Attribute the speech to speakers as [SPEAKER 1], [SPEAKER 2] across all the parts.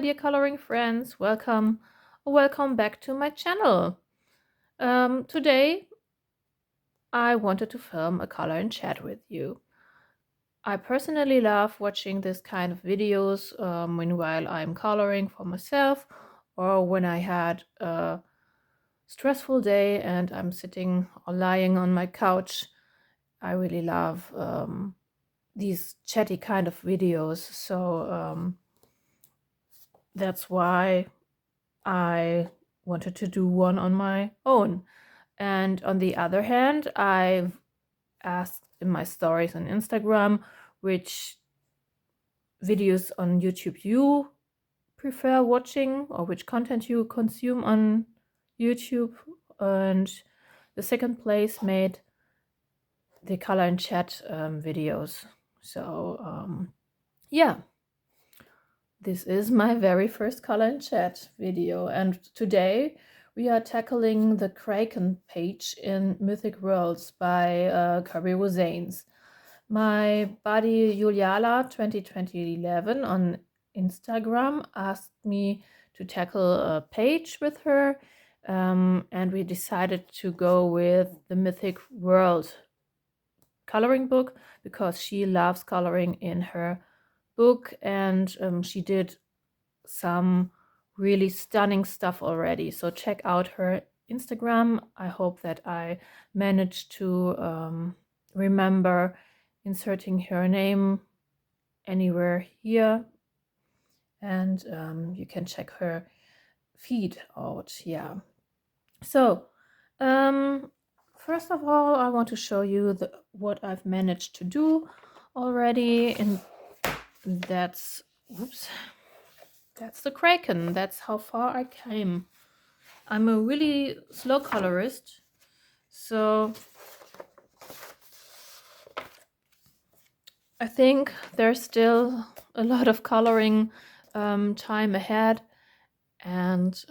[SPEAKER 1] dear coloring friends, welcome or welcome back to my channel. Today I wanted to film a color and chat with you. I personally love watching this kind of videos meanwhile I'm coloring for myself, or when I had a stressful day and I'm sitting or lying on my couch. I really love these chatty kind of videos, so that's why I wanted to do one on my own. And on the other hand, I've asked in my stories on Instagram which videos on YouTube you prefer watching, or which content you consume on YouTube. And the second place made the color and chat videos. So yeah, this is my very first color and chat video, and today we are tackling the Kraken page in Mythic Worlds by Kerby Rosanes. My buddy Juliala 2011 on Instagram asked me to tackle a page with her, and we decided to go with the Mythic World coloring book because she loves coloring in her book, and she did some really stunning stuff already. So check out her Instagram. I hope that I managed to remember inserting her name anywhere here, and you can check her feed out. Yeah. So first of all, I want to show you what I've managed to do already, and that's the Kraken. That's how far I came. I'm a really slow colorist, so I think there's still a lot of coloring time ahead. And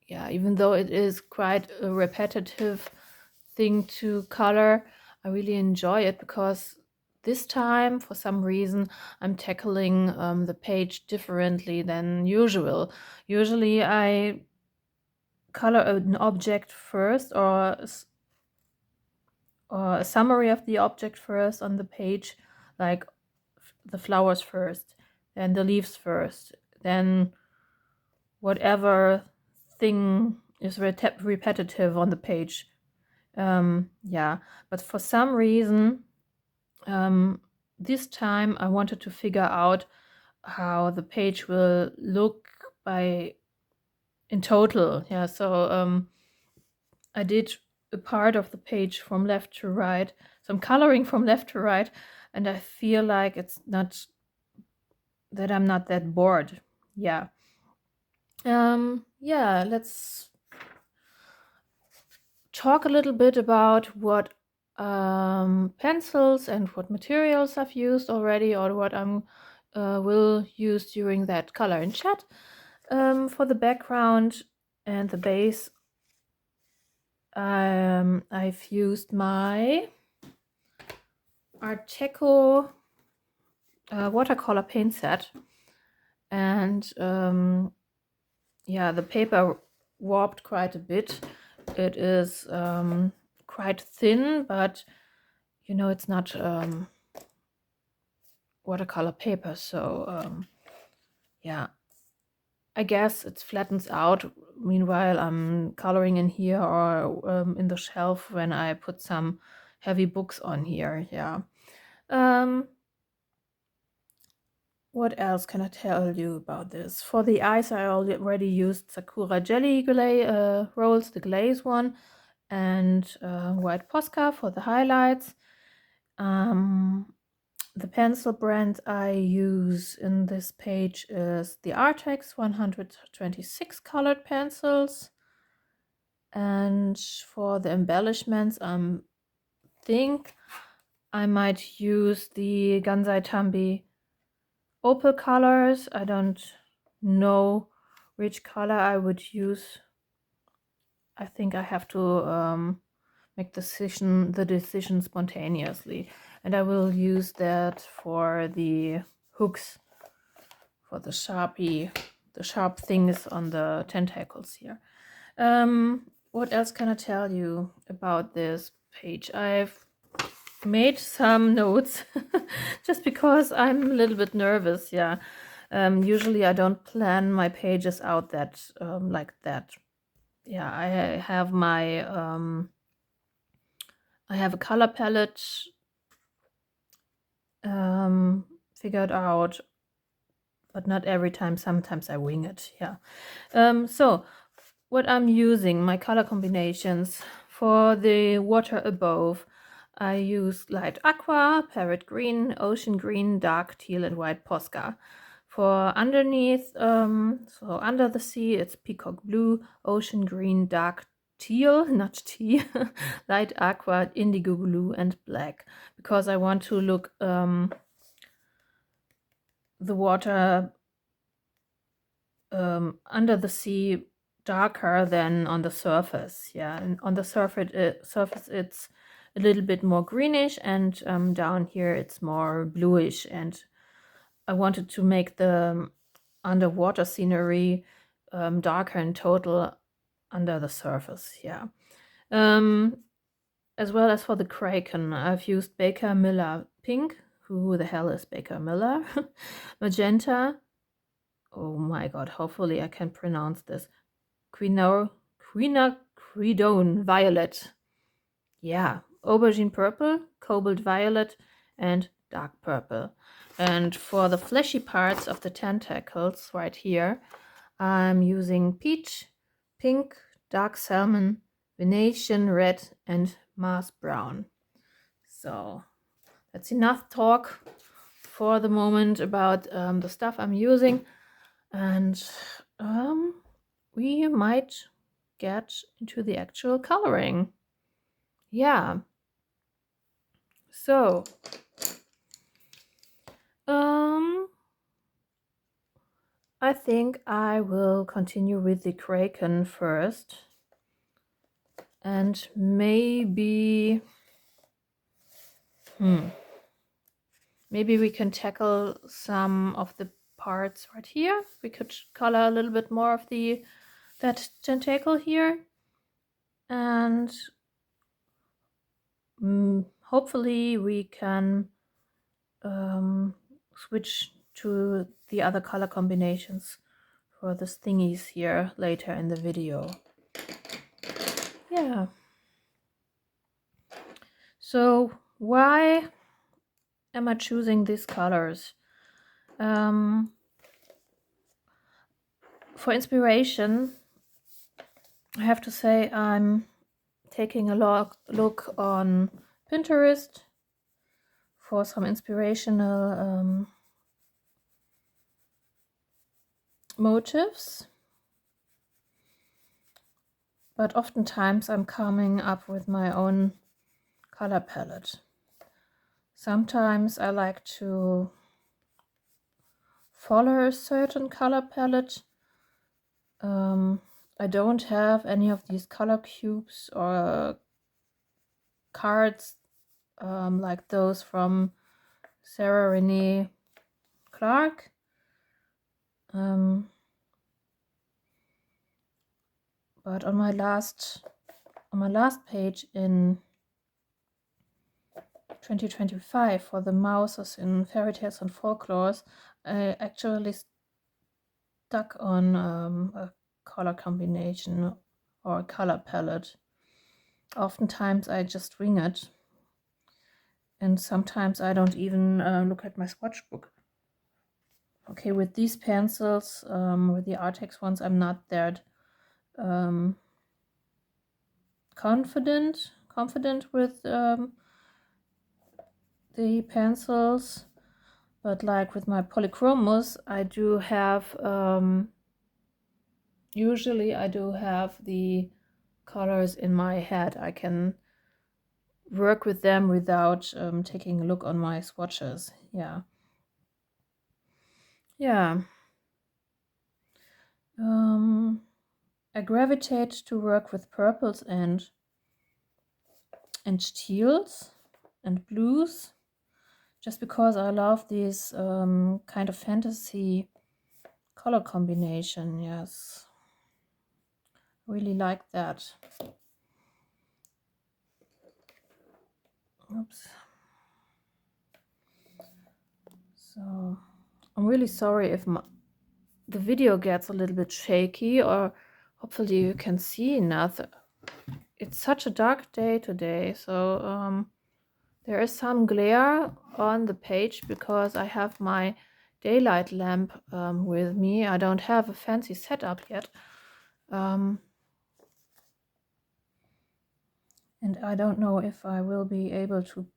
[SPEAKER 1] yeah, even though it is quite a repetitive thing to color, I really enjoy it because this time, for some reason, I'm tackling the page differently than usual. Usually I color an object first, or a summary of the object first on the page, like the flowers first, then the leaves first, then whatever thing is repetitive on the page. Yeah, but for some reason, this time I wanted to figure out how the page will look in total. Yeah, so I did a part of the page from left to right. So I'm coloring from left to right, and I feel like it's not that I'm not that bored. Yeah. Yeah, let's talk a little bit about what pencils and what materials I've used already, or what I'm will use during that color and chat. For the background and the base, I've used my Art Deco watercolor paint set, and yeah, the paper warped quite a bit. It is quite thin, but you know, it's not watercolor paper, so yeah, I guess it flattens out meanwhile I'm coloring in here, or in the shelf when I put some heavy books on here. Yeah. What else can I tell you about this? For the eyes, I already used Sakura Jelly rolls, the glaze one, and white Posca for the highlights. The pencil brand I use in this page is the Artex 126 colored pencils. And for the embellishments, I think I might use the Gansai Tambi opal colors. I don't know which color I would use. I think I have to make the decision spontaneously, and I will use that for the hooks for the sharp things on the tentacles here. What else can I tell you about this page? I've made some notes just because I'm a little bit nervous. Yeah. Usually I don't plan my pages out that like that. Yeah, I have my I have a color palette figured out, but not every time. Sometimes I wing it. Yeah. So what I'm using, my color combinations for the water above, I use light aqua, parrot green, ocean green, dark teal, and white Posca. For underneath, so under the sea, it's peacock blue, ocean green, dark teal, not tea, light aqua, indigo blue, and black, because I want to look the water under the sea darker than on the surface. Yeah, and on the surface it's a little bit more greenish, and down here it's more bluish. And I wanted to make the underwater scenery darker in total under the surface. Yeah. As well as for the Kraken, I've used Baker Miller pink. Who the hell is Baker Miller? Magenta. Oh my god, hopefully I can pronounce this. Quinacridone violet. Yeah, aubergine purple, cobalt violet, and dark purple. And for the fleshy parts of the tentacles right here, I'm using peach, pink, dark salmon, Venetian red, and Mars brown. So that's enough talk for the moment about the stuff I'm using. And we might get into the actual coloring. Yeah. So, I think I will continue with the Kraken first. And maybe we can tackle some of the parts right here. We could color a little bit more of that tentacle here. And hopefully we can switch to the other color combinations for the thingies here later in the video. Yeah. So why am I choosing these colors? For inspiration, I have to say I'm taking a look on Pinterest for some inspirational motifs. But oftentimes I'm coming up with my own color palette. Sometimes I like to follow a certain color palette. I don't have any of these color cubes or cards like those from Sarah Renee Clark. But on my last page in 2025 for the mouses in Fairy Tales and Folklores, I actually stuck on a color combination or a color palette. Oftentimes I just wing it, and sometimes I don't even look at my swatch book. Okay, with these pencils, with the Artex ones, I'm not that confident with the pencils, but like with my polychromos, I do have usually I do have the colors in my head. I can work with them without taking a look on my swatches. Yeah. I gravitate to work with purples and teals and blues, just because I love these kind of fantasy color combination. Yes, really like that. Oops. So I'm really sorry if the video gets a little bit shaky, or hopefully you can see enough. It's such a dark day today, so there is some glare on the page because I have my daylight lamp with me. I don't have a fancy setup yet. And I don't know if I will be able to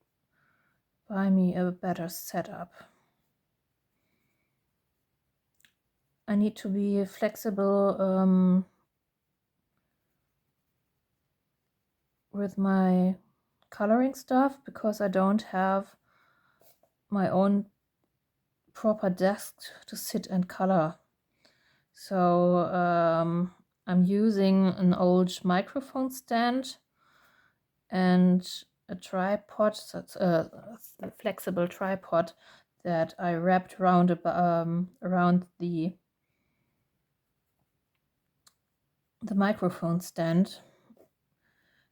[SPEAKER 1] buy me a better setup. I need to be flexible with my coloring stuff because I don't have my own proper desk to sit and color. So I'm using an old microphone stand and a tripod, so it's a flexible tripod that I wrapped around the microphone stand,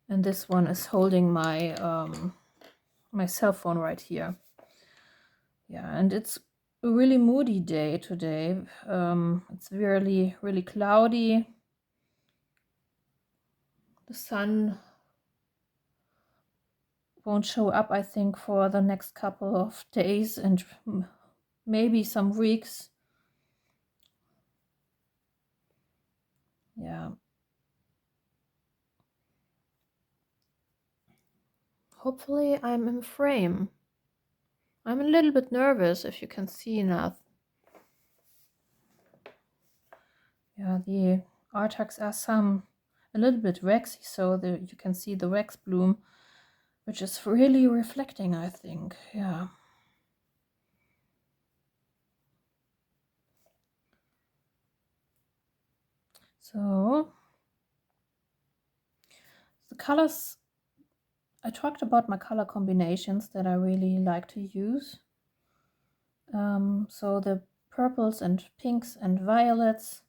[SPEAKER 1] and this one is holding my my cell phone right here. Yeah, and it's a really moody day today. It's really cloudy. The sun won't show up, I think, for the next couple of days and maybe some weeks. Yeah. Hopefully I'm in frame. I'm a little bit nervous, if you can see enough. Yeah, the artworks are a little bit waxy, so you can see the wax bloom, which is really reflecting, I think. Yeah. So the colors, I talked about my color combinations that I really like to use. So the purples and pinks and violets,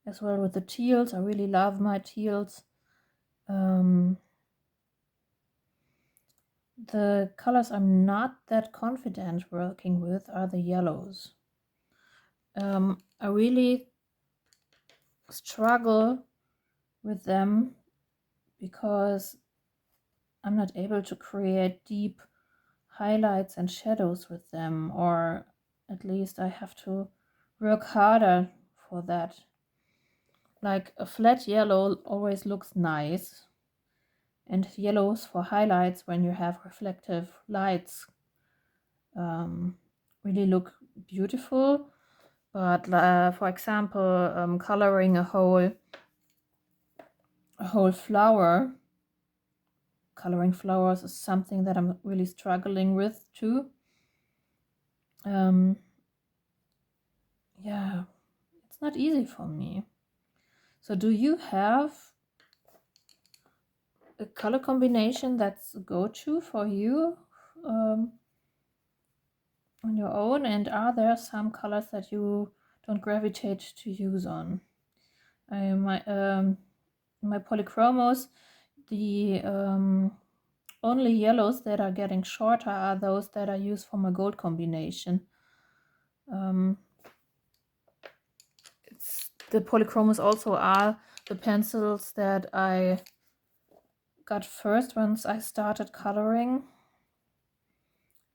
[SPEAKER 1] as well with the teals. I really love my teals. The colors I'm not that confident working with are the yellows. I really struggle with them because I'm not able to create deep highlights and shadows with them, or at least I have to work harder for that. Like a flat yellow always looks nice, and yellows for highlights when you have reflective lights really look beautiful. But for example, coloring a whole flower, coloring flowers is something that I'm really struggling with too. Yeah, it's not easy for me. So do you have a color combination that's a go-to for you on your own? And are there some colors that you don't gravitate to use on? My polychromos, the only yellows that are getting shorter are those that I use for my gold combination. The polychromos also are the pencils that I got first once I started coloring,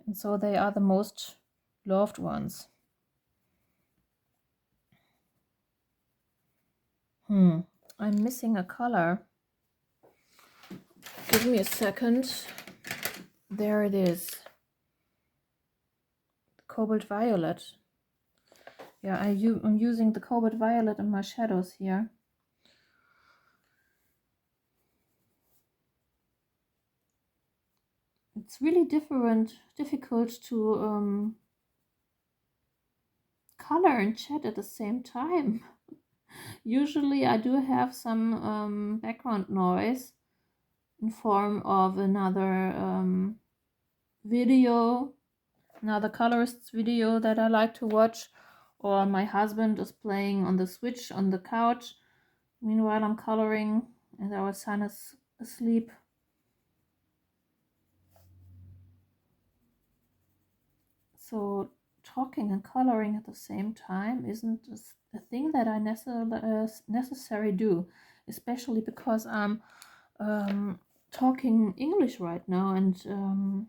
[SPEAKER 1] and so they are the most loved ones. I'm missing a color. Give me a second. There it is. Cobalt violet. Yeah, I'm using the cobalt violet in my shadows here. It's really difficult to color and chat at the same time. Usually I do have some background noise in form of another video, another colorist's video that I like to watch, or my husband is playing on the Switch on the couch. Meanwhile, I'm coloring, and our son is asleep. So talking and coloring at the same time isn't a thing that I necessarily do, especially because I'm talking English right now, and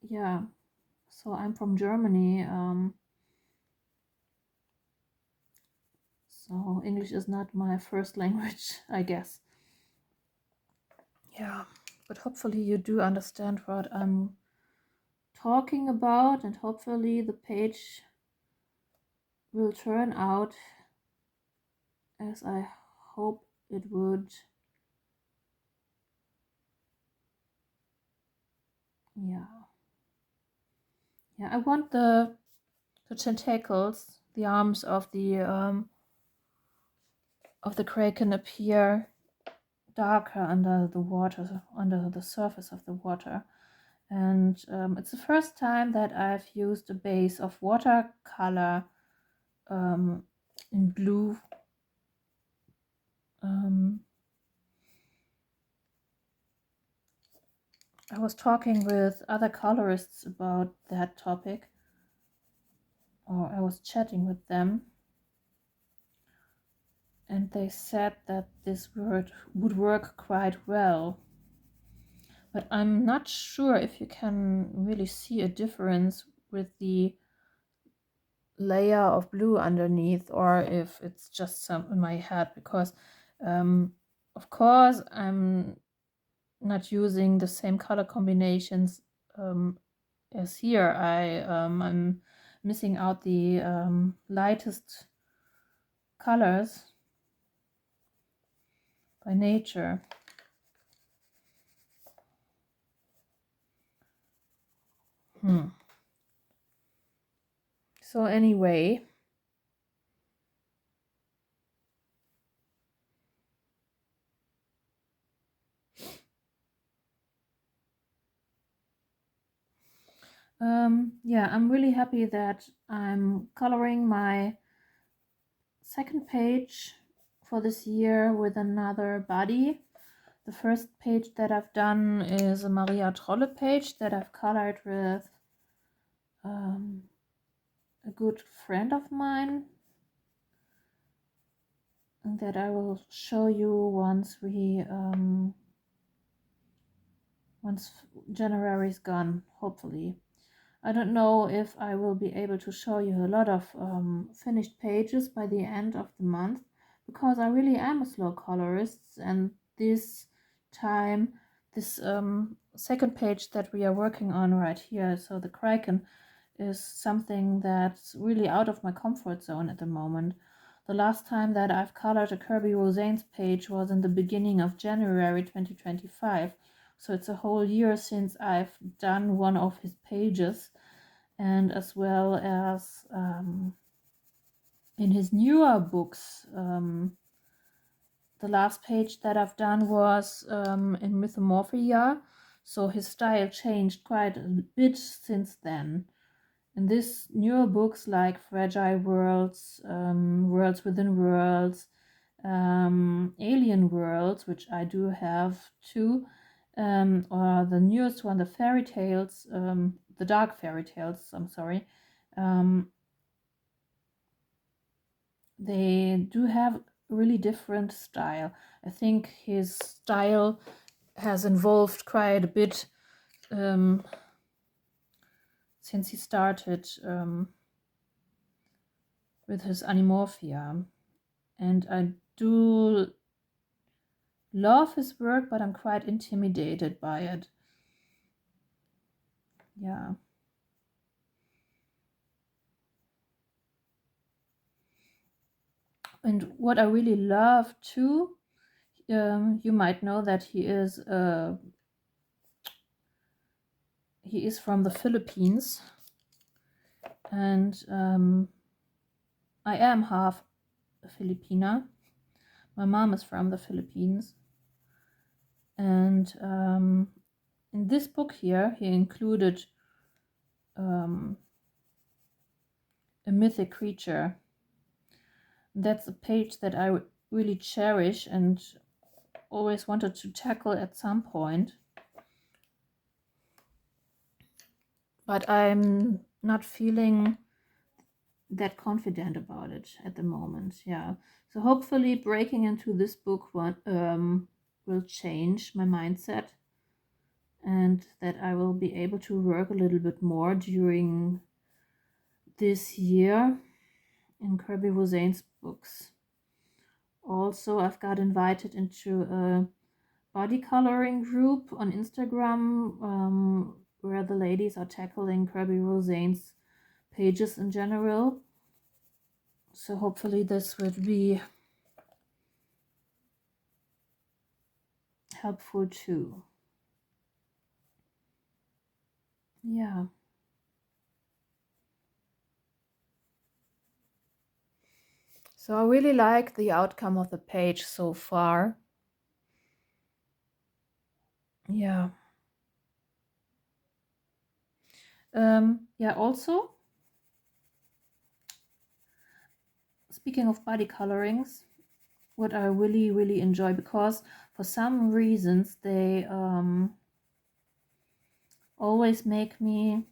[SPEAKER 1] yeah, so I'm from Germany, so English is not my first language, I guess. Yeah, but hopefully you do understand what I'm talking about, and hopefully the page will turn out as I hope it would. Yeah, I want the tentacles, the arms of the kraken appear darker under the water, under the surface of the water. And it's the first time that I've used a base of watercolor in blue. I was talking with other colorists about that topic, or I was chatting with them, and they said that this word would work quite well. But I'm not sure if you can really see a difference with the layer of blue underneath, or if it's just some in my head, because of course I'm not using the same color combinations as here. I'm missing out the lightest colors by nature. So anyway, yeah, I'm really happy that I'm coloring my second page for this year with another body. The first page that I've done is a Maria Trolle page that I've colored with a good friend of mine, and that I will show you once once January is gone, hopefully. I don't know if I will be able to show you a lot of finished pages by the end of the month, because I really am a slow colorist, and this time, this second page that we are working on right here, so the Kraken, is something that's really out of my comfort zone at the moment. The last time that I've colored a Kerby Rosanes page was in the beginning of January 2025. So it's a whole year since I've done one of his pages, and as well as in his newer books. The last page that I've done was in Mythomorphia, so his style changed quite a bit since then. In these newer books like Fragile Worlds, Worlds Within Worlds, Alien Worlds, which I do have too, or the newest one, the fairy tales, the dark fairy tales, I'm sorry, they do have really different style. I think his style has evolved quite a bit since he started with his Animorphia, and I do love his work, but I'm quite intimidated by it. Yeah. And what I really love too, you might know that he is from the Philippines, and I am half a Filipina. My mom is from the Philippines, and in this book here, he included a mythic creature. That's a page that I really cherish and always wanted to tackle at some point. But I'm not feeling that confident about it at the moment. Yeah. So hopefully breaking into this book will change my mindset, and that I will be able to work a little bit more during this year in Kerby Rosanes books. Also, I've got invited into a body coloring group on Instagram where the ladies are tackling Kerby Rosanes pages in general. So hopefully this would be helpful too. Yeah. So I really like the outcome of the page so far. Yeah. Yeah, also, speaking of body colorings, what I really, really enjoy, because for some reasons they always make me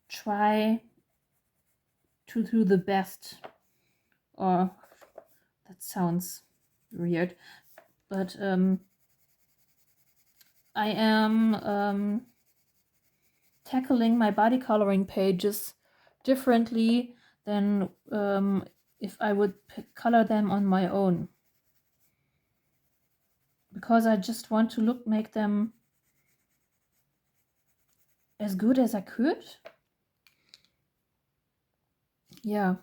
[SPEAKER 1] try to do the best. Or that sounds weird, but I am tackling my body coloring pages differently than if I would color them on my own, because I just want to make them as good as I could. Yeah.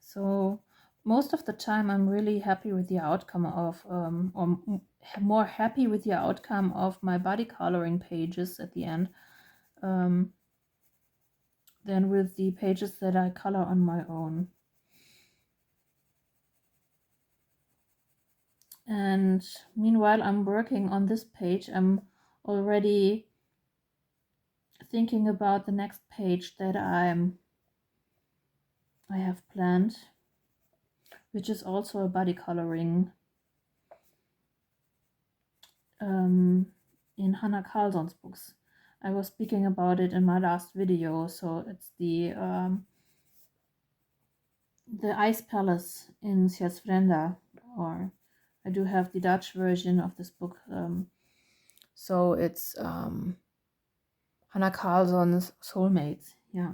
[SPEAKER 1] So most of the time I'm really happy with the outcome of or more happy with the outcome of my body coloring pages at the end than with the pages that I color on my own. And meanwhile I'm working on this page, I'm already thinking about the next page that I have planned, which is also a body coloring in Hannah Carlson's books. I was speaking about it in my last video. So it's the Ice Palace in Sjärsfrände, or I do have the Dutch version of this book. So it's Hannah Carlson's Soulmates. Yeah.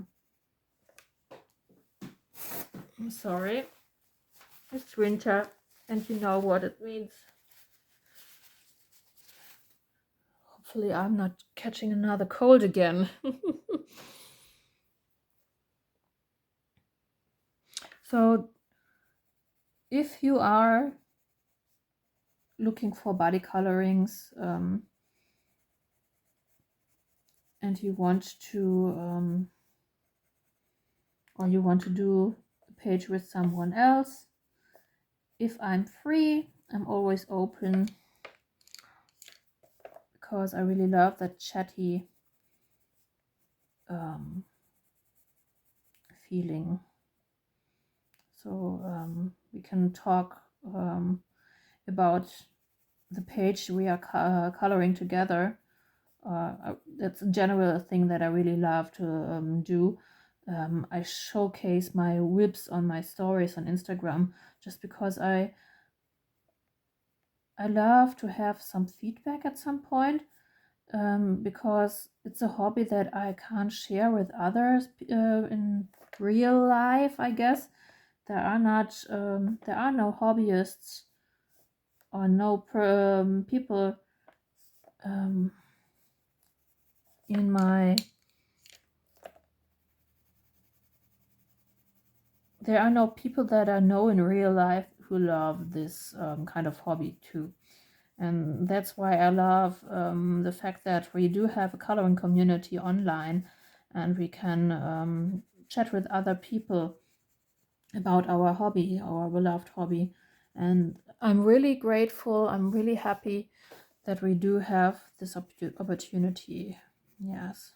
[SPEAKER 1] I'm sorry. It's winter, and you know what it means. Hopefully I'm not catching another cold again. So if you are looking for body colorings and you want to or you want to do a page with someone else, if I'm free, I'm always open, because I really love that chatty feeling. So we can talk about the page we are coloring together. That's a general thing that I really love to do. I showcase my WIPs on my stories on Instagram, just because I love to have some feedback at some point, because it's a hobby that I can't share with others in real life. I guess there are no hobbyists or no people in my there are no people that I know in real life who love this kind of hobby too. And that's why I love the fact that we do have a coloring community online, and we can chat with other people about our hobby, our beloved hobby. And I'm really grateful, I'm really happy that we do have this opportunity. Yes.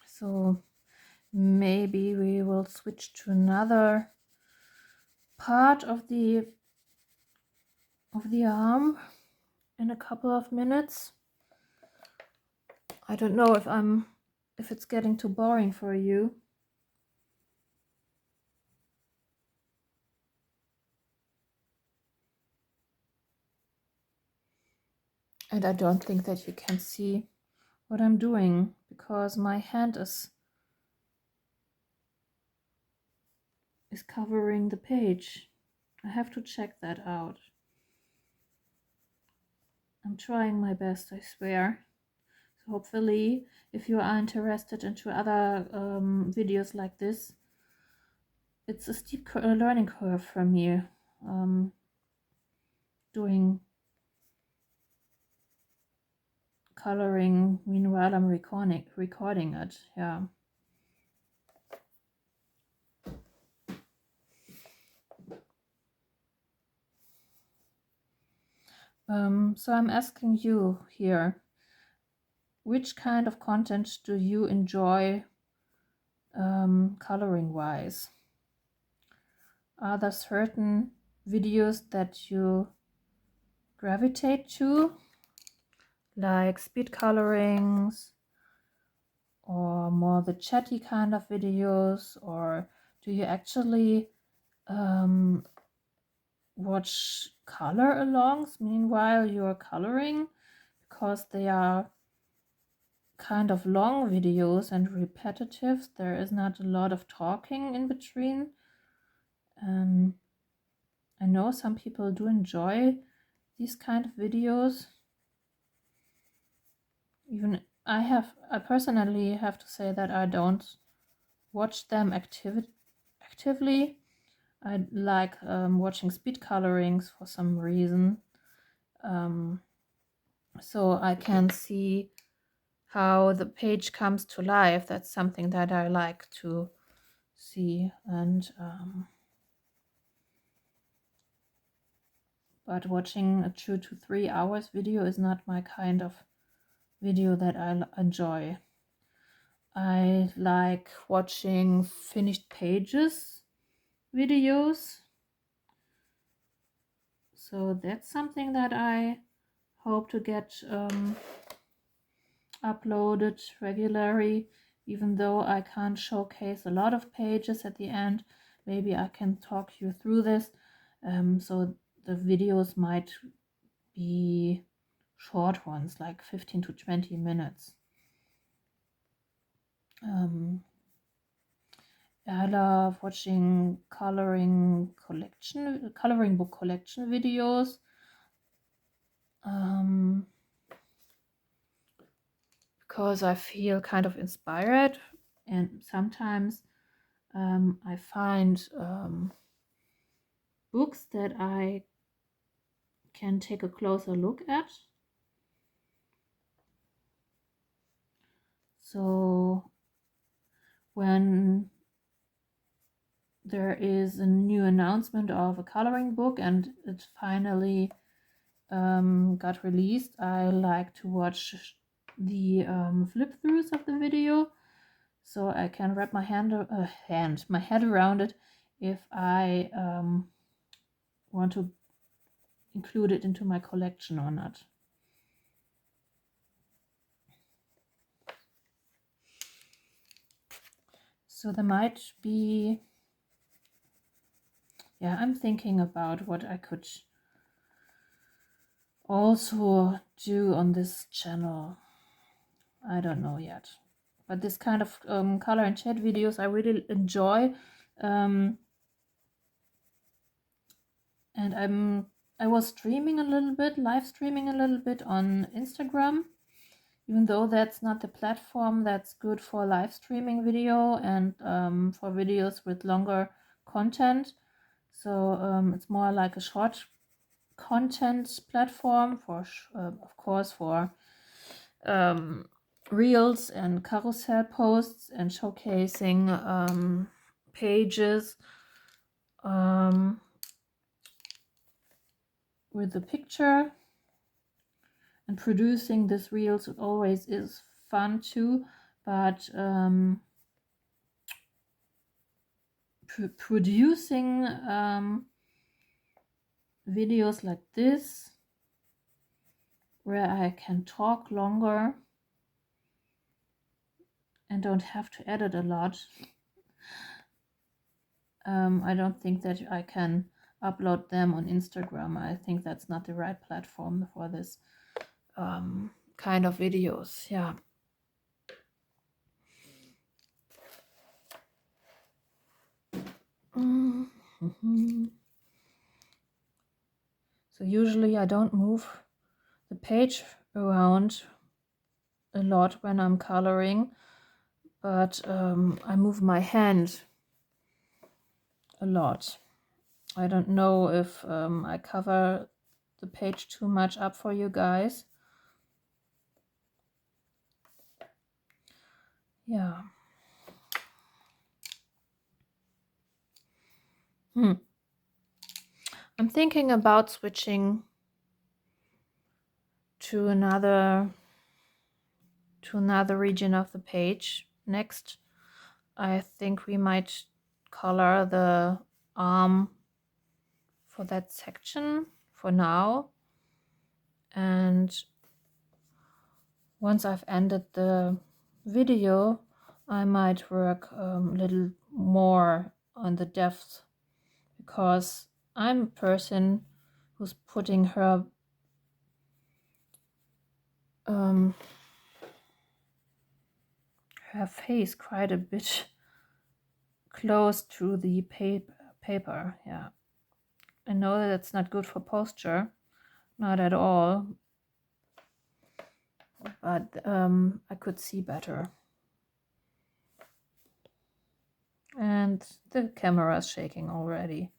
[SPEAKER 1] So maybe we will switch to another part of the arm in a couple of minutes. I don't know if it's getting too boring for you. And I don't think that you can see what I'm doing because my hand is covering the page. I have to check that out. I'm trying my best, I swear. So hopefully, if you are interested into other videos like this, it's a steep learning curve for me doing coloring meanwhile I'm recording it. Yeah. So I'm asking you here, which kind of content do you enjoy coloring wise? Are there certain videos that you gravitate to, like speed colorings or more the chatty kind of videos, or do you actually watch color alongs meanwhile you're coloring, because they are kind of long videos and repetitive? There is not a lot of talking in between. I know some people do enjoy these kind of videos. Even I personally have to say that I don't watch them actively. I like watching speed colorings for some reason, so I can see how the page comes to life. That's something that I like to see. And but watching a 2 to 3 hours video is not my kind of video that I enjoy. I like watching finished pages videos, so that's something that I hope to get uploaded regularly. Even though I can't showcase a lot of pages at the end, maybe I can talk you through this. So the videos might be short ones, like 15 to 20 minutes. I love watching coloring book collection videos. Because I feel kind of inspired, and sometimes I find books that I can take a closer look at. So when there is a new announcement of a coloring book and it finally got released, I like to watch the flip throughs of the video, so I can wrap my head around it if I want to include it into my collection or not. So there might be, yeah, I'm thinking about what I could also do on this channel. I don't know yet, but this kind of color and chat videos I really enjoy, and I was streaming a little bit, live streaming a little bit on Instagram, even though that's not the platform that's good for live streaming video and for videos with longer content. So it's more like a short content platform for of course for reels and carousel posts and showcasing pages with the picture, and producing this reels always is fun too, but producing videos like this where I can talk longer and don't have to edit a lot, I don't think that I can upload them on Instagram. I think that's not the right platform for this kind of videos. Yeah. So usually I don't move the page around a lot when I'm coloring, but I move my hand a lot. I don't know if I cover the page too much up for you guys. Yeah. I'm thinking about switching to another region of the page next. I think we might color the arm for that section for now, and once I've ended the video I might work a little more on the depth, because I'm a person who's putting her face quite a bit close to the paper. Yeah, I know that it's not good for posture, not at all, but I could see better. And the camera is shaking already.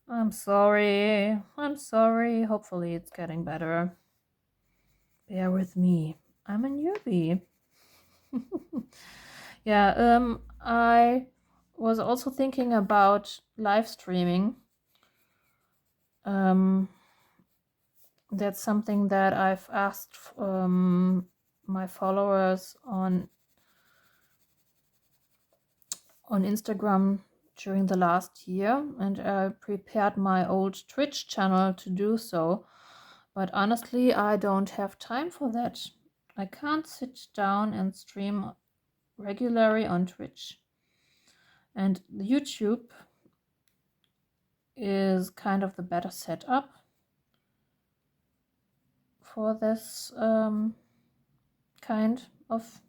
[SPEAKER 1] I'm sorry. Hopefully it's getting better. Bear with me. I'm a newbie. Yeah, I was also thinking about live streaming. That's something that I've asked my followers on Instagram during the last year, and I prepared my old Twitch channel to do so. But honestly, I don't have time for that. I can't sit down and stream regularly on Twitch. And YouTube is kind of the better setup for this kind of,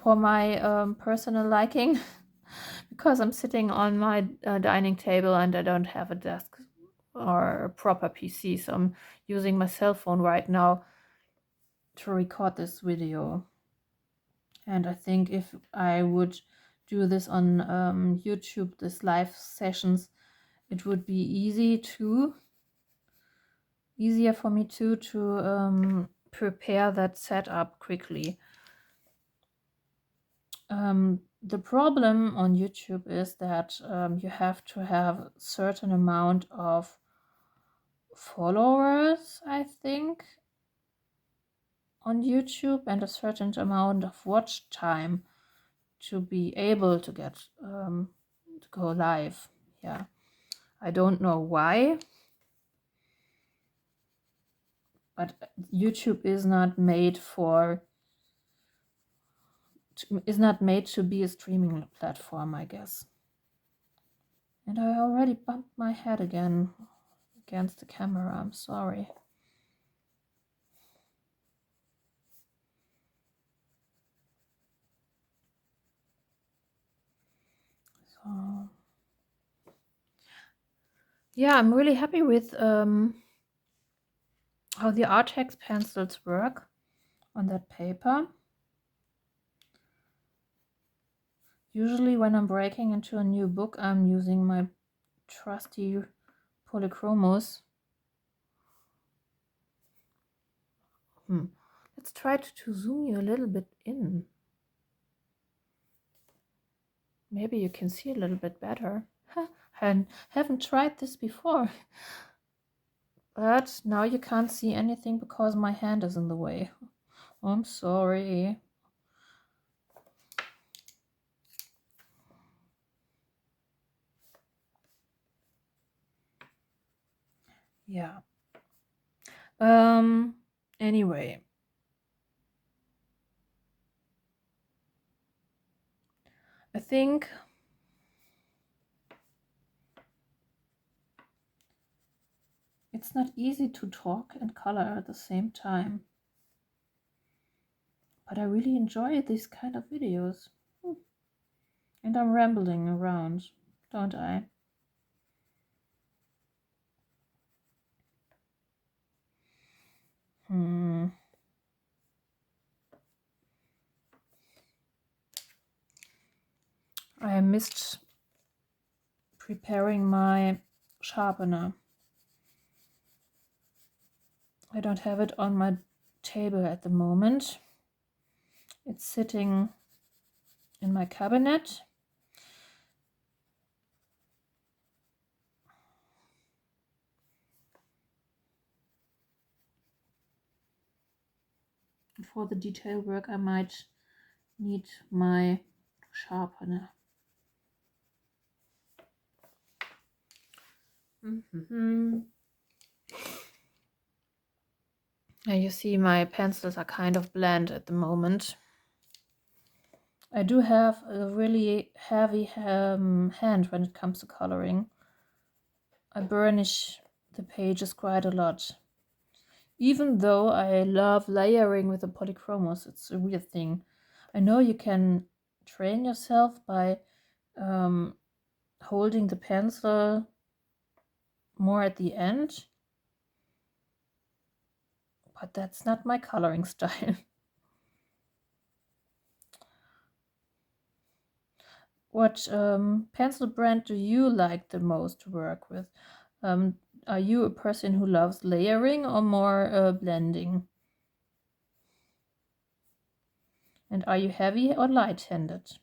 [SPEAKER 1] for my personal liking, because I'm sitting on my dining table and I don't have a desk or a proper PC, so I'm using my cell phone right now to record this video. And I think if I would do this on YouTube, this live sessions, it would be easier for me to prepare that setup quickly. The problem on YouTube is that you have to have a certain amount of followers, I think, on YouTube, and a certain amount of watch time to be able to get to go live. Yeah, I don't know why, but YouTube is not made to be a streaming platform, I guess. And I already bumped my head again against the camera. I'm sorry. So yeah, I'm really happy with how the Artex pencils work on that paper. Usually when I'm breaking into a new book, I'm using my trusty Polychromos. Let's Let's try to zoom you a little bit in. Maybe you can see a little bit better. I haven't tried this before. But now you can't see anything because my hand is in the way. I'm sorry. Yeah. Anyway. I think it's not easy to talk and color at the same time. But I really enjoy these kind of videos. And I'm rambling around, don't I? I missed preparing my sharpener. I don't have it on my table at the moment. It's sitting in my cabinet. For the detail work, I might need my sharpener. Now you see my pencils are kind of bland at the moment. I do have a really heavy hand when it comes to coloring. I burnish the pages quite a lot. Even though I love layering with the polychromos, it's a weird thing. I know you can train yourself by holding the pencil more at the end, but that's not my coloring style. What pencil brand do you like the most to work with? Are you a person who loves layering or more blending? And are you heavy or light-handed?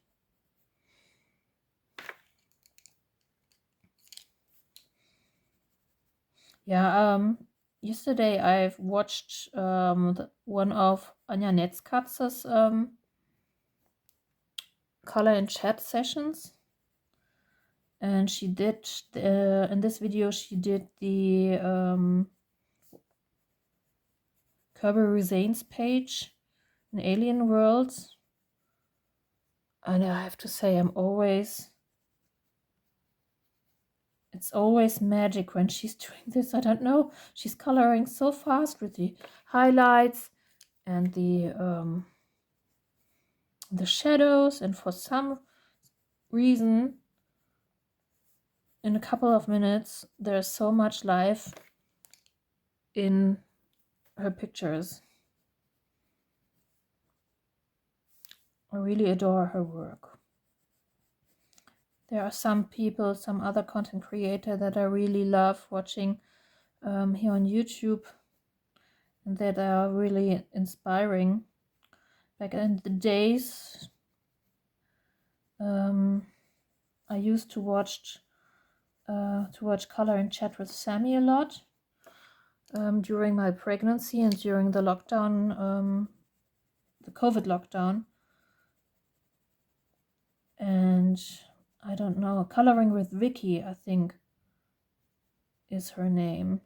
[SPEAKER 1] Yeah, yesterday I've watched one of Anja Netzkatz's color and chat sessions, and she did in this video she did the Kerby Rosanes page in Alien Worlds, and I have to say it's always magic when she's doing this. I don't know, she's coloring so fast with the highlights and the shadows, and for some reason in a couple of minutes there's so much life in her pictures. I really adore her work. There are some people, some other content creator that I really love watching here on YouTube and that are really inspiring. Back in the days, I used to watch Color and Chat with Sammy a lot during my pregnancy and during the lockdown, the COVID lockdown. And I don't know, Coloring with Vicky, I think is her name.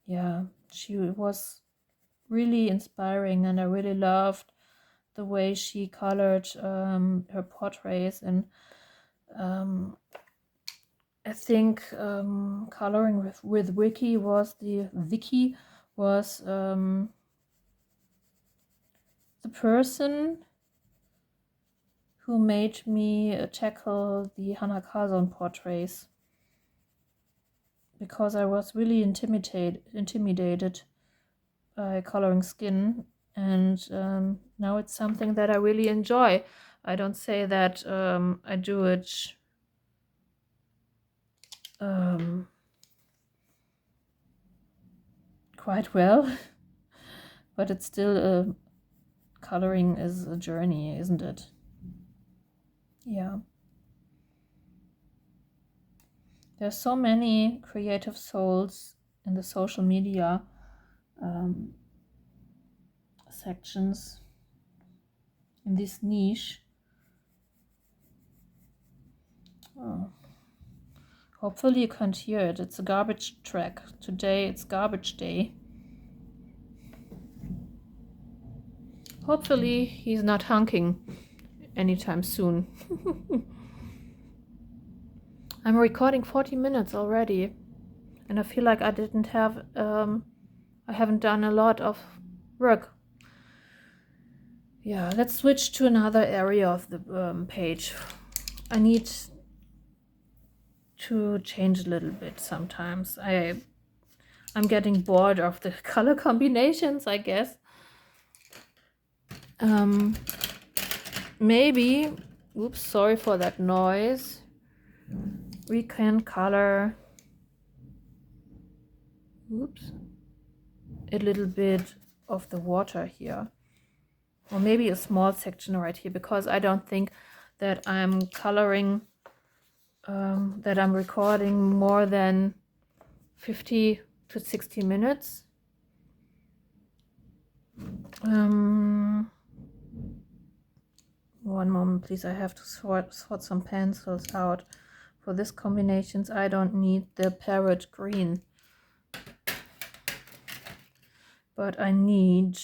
[SPEAKER 1] Yeah, she was really inspiring, and I really loved the way she colored her portraits. And I think coloring with Vicky was the person who made me tackle the Hannah Carlson portraits, because I was really intimidated by coloring skin, and now it's something that I really enjoy. I don't say that I do it quite well, but it's still coloring is a journey, isn't it? Yeah. There's so many creative souls in the social media sections in this niche. Oh. Hopefully you can't hear it. It's a garbage track. Today it's garbage day. Hopefully he's not honking anytime soon. I'm recording 40 minutes already, and I feel like I haven't done a lot of work. Yeah, let's switch to another area of the page. I need to change a little bit sometimes. I'm getting bored of the color combinations, I guess. Maybe, oops, sorry for that noise. We can color, oops, a little bit of the water here. Or maybe a small section right here, because I don't think that I'm coloring, that I'm recording more than 50 to 60 minutes. One moment, please. I have to sort some pencils out. For this combinations, I don't need the parrot green, but I need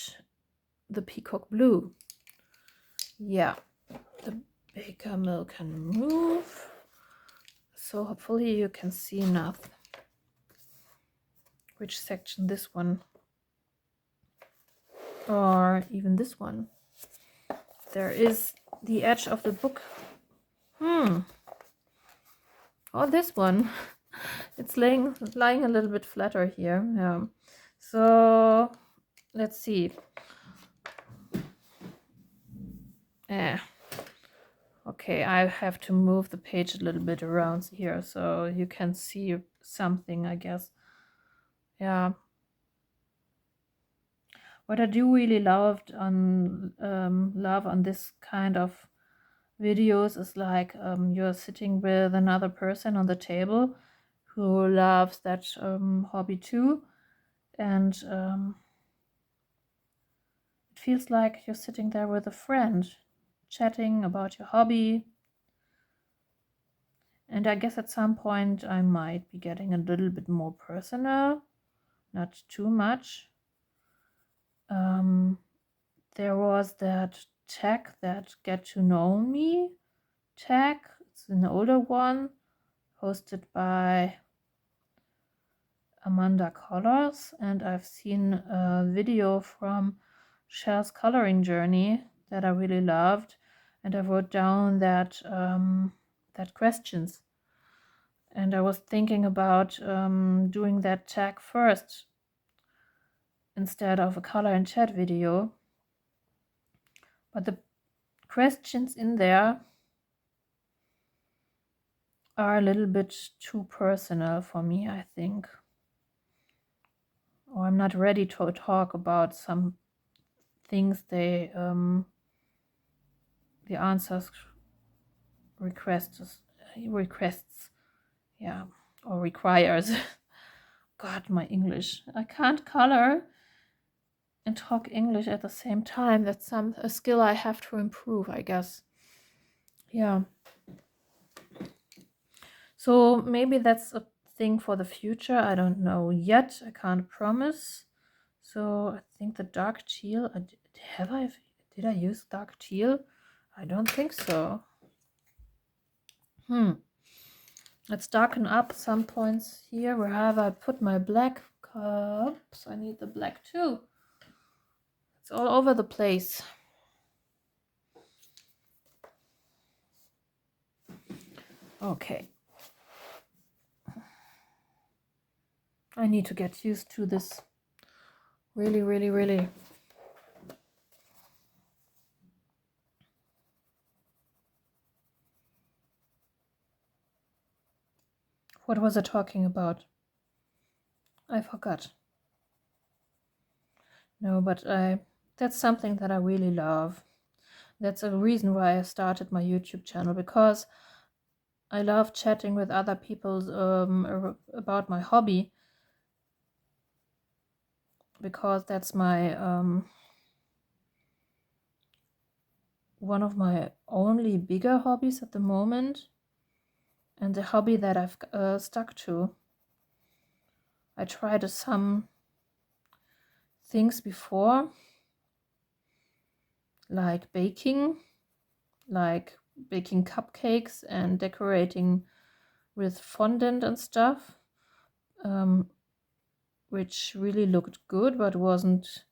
[SPEAKER 1] the peacock blue. Yeah, the baker mill can move. So hopefully you can see enough. Which section? This one. Or even this one. There is the edge of the book. Oh, this one. It's lying a little bit flatter here. Yeah. So let's see. Okay, I have to move the page a little bit around here so you can see something, I guess. Yeah. What I do really love on this kind of videos is like you're sitting with another person on the table who loves that hobby too, and it feels like you're sitting there with a friend chatting about your hobby. And I guess at some point I might be getting a little bit more personal, not too much. There was that tag, that Get to Know Me tag. It's an older one, hosted by Amanda Collars, and I've seen a video from Cher's coloring journey that I really loved, and I wrote down that questions, and I was thinking about doing that tag first instead of a color and chat video, but the questions in there are a little bit too personal for me, I think. Or I'm not ready to talk about some things the answers requests, yeah, or requires. God, my English. I can't color and talk English at the same time. That's a skill I have to improve, I guess. Yeah. So maybe that's a thing for the future. I don't know yet. I can't promise. So I think the dark teal. Did I use dark teal? I don't think so. Let's darken up some points here. Where have I put my black cups? I need the black too. It's all over the place. Okay. I need to get used to this. Really, really, really. What was I talking about? I forgot. No, but that's something that I really love. That's a reason why I started my YouTube channel, because I love chatting with other people about my hobby, because that's my one of my only bigger hobbies at the moment, and the hobby that I've stuck to. I tried some things before, like baking cupcakes and decorating with fondant and stuff, which really looked good, but wasn't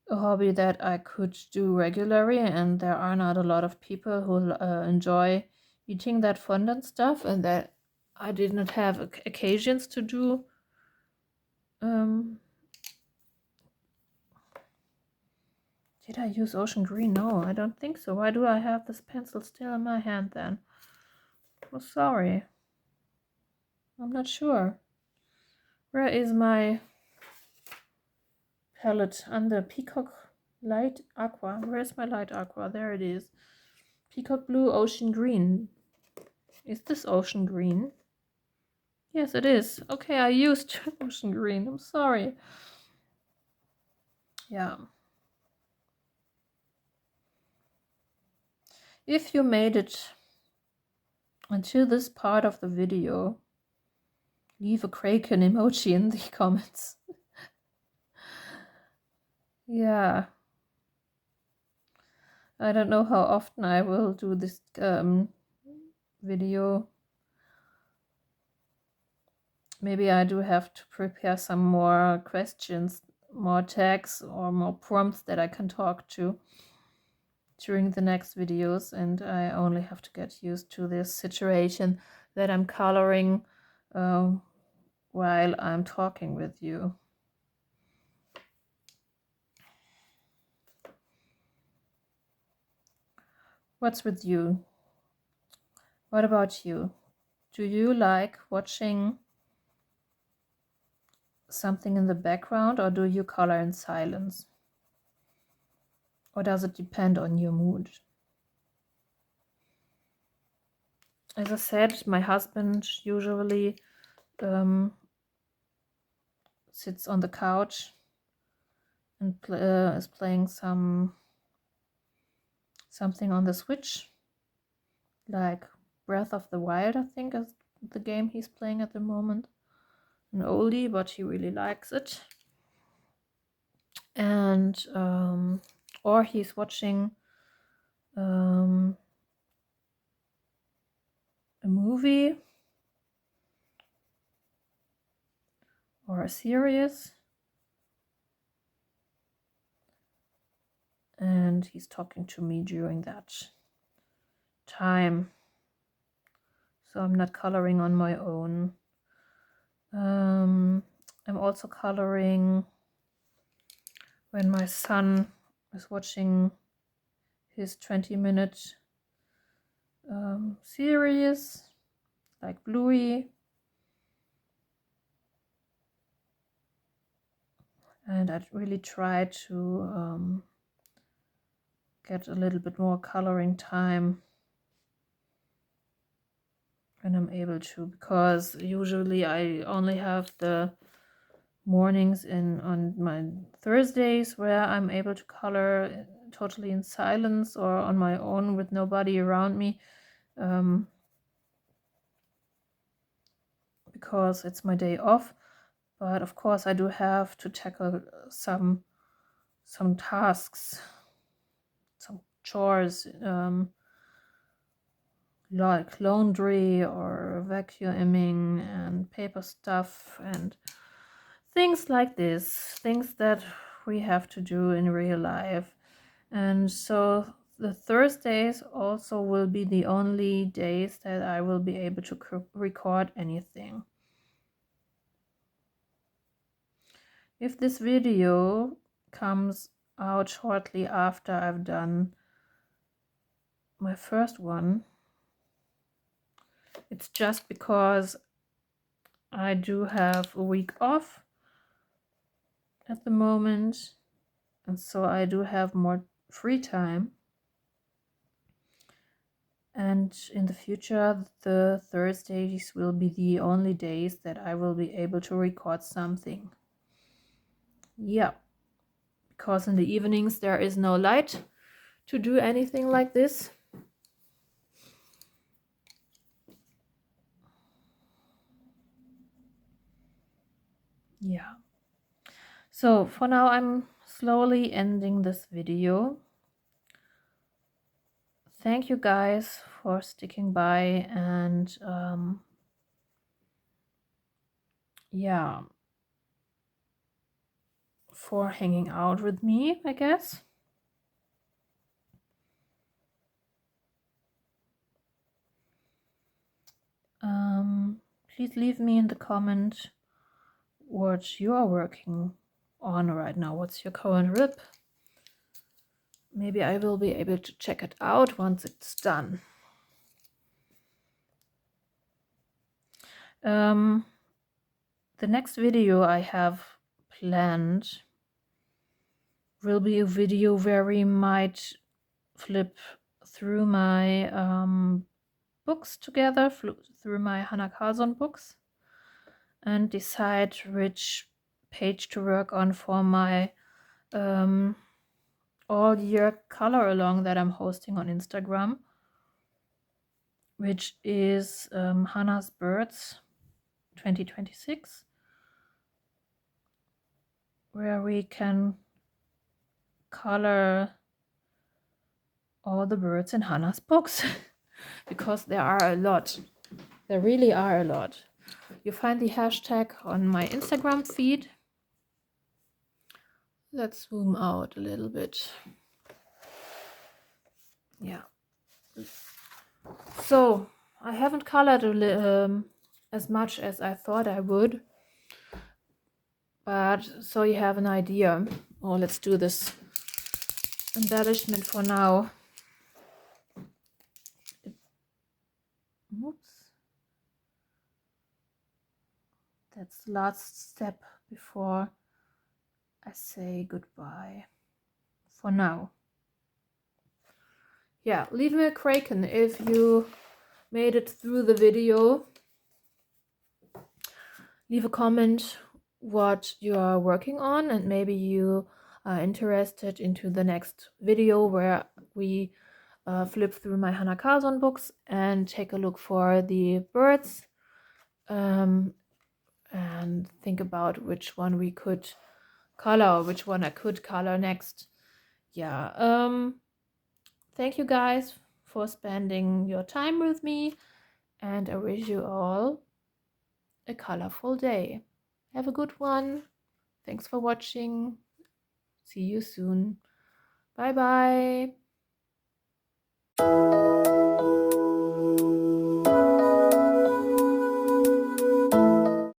[SPEAKER 1] a hobby that I could do regularly, and there are not a lot of people who enjoy eating that fondant stuff, and that I did not have occasions to do. Did I use ocean green? No, I don't think so. Why do I have this pencil still in my hand then? Oh, sorry. I'm not sure. Where is my palette? Under Peacock Light Aqua. Where's my light aqua? There it is. Peacock Blue Ocean Green. Is this ocean green? Yes, it is. Okay, I used ocean green. I'm sorry. Yeah. If you made it until this part of the video, leave a kraken emoji in the comments. Yeah. I don't know how often I will do this video. Maybe I do have to prepare some more questions, more tags, or more prompts that I can talk to during the next videos, and I only have to get used to this situation that I'm coloring while I'm talking with you. What's with you? What about you? Do you like watching something in the background, or do you color in silence? Or does it depend on your mood? As I said, my husband usually sits on the couch and is playing something on the Switch, like Breath of the Wild, I think is the game he's playing at the moment. An oldie, but he really likes it. And or he's watching a movie or a series, and he's talking to me during that time, so I'm not coloring on my own. I'm also coloring when my son is watching his 20-minute series like Bluey, and I really try to get a little bit more coloring time when I'm able to, because usually I only have the mornings on my Thursdays where I'm able to color totally in silence or on my own with nobody around me, because it's my day off. But of course I do have to tackle some tasks, some chores, like laundry or vacuuming and paper stuff and things like this, things that we have to do in real life. And so the Thursdays also will be the only days that I will be able to record anything. If this video comes out shortly after I've done my first one, it's just because I do have a week off at the moment, and so I do have more free time. And in the future, the Thursdays will be the only days that I will be able to record something. Yeah, because in the evenings there is no light to do anything like this. Yeah. So for now, I'm slowly ending this video. Thank you guys for sticking by, and yeah, for hanging out with me, I guess. Please leave me in the comment what you are working on right now. What's your current WIP? Maybe I will be able to check it out once it's done. The next video I have planned will be a video where we might flip through my books together, through my Hannah Carlson books, and decide which page to work on for my all year color along that I'm hosting on Instagram, which is Hannah's Birds 2026, where we can color all the birds in Hannah's books because there are a lot. There really are a lot. You find the hashtag on my Instagram feed. Let's zoom out a little bit. Yeah. So I haven't colored as much as I thought I would, but so you have an idea. Oh, let's do this embellishment for now. Oops. That's the last step before I say goodbye for now. Yeah, leave me a kraken if you made it through the video. Leave a comment what you are working on, and maybe you are interested into the next video where we flip through my Hannah Carlson books and take a look for the birds, and think about which one we could color, which one I could color next. Yeah, thank you guys for spending your time with me, and I wish you all a colorful day. Have a good one. Thanks for watching. See you soon. Bye bye.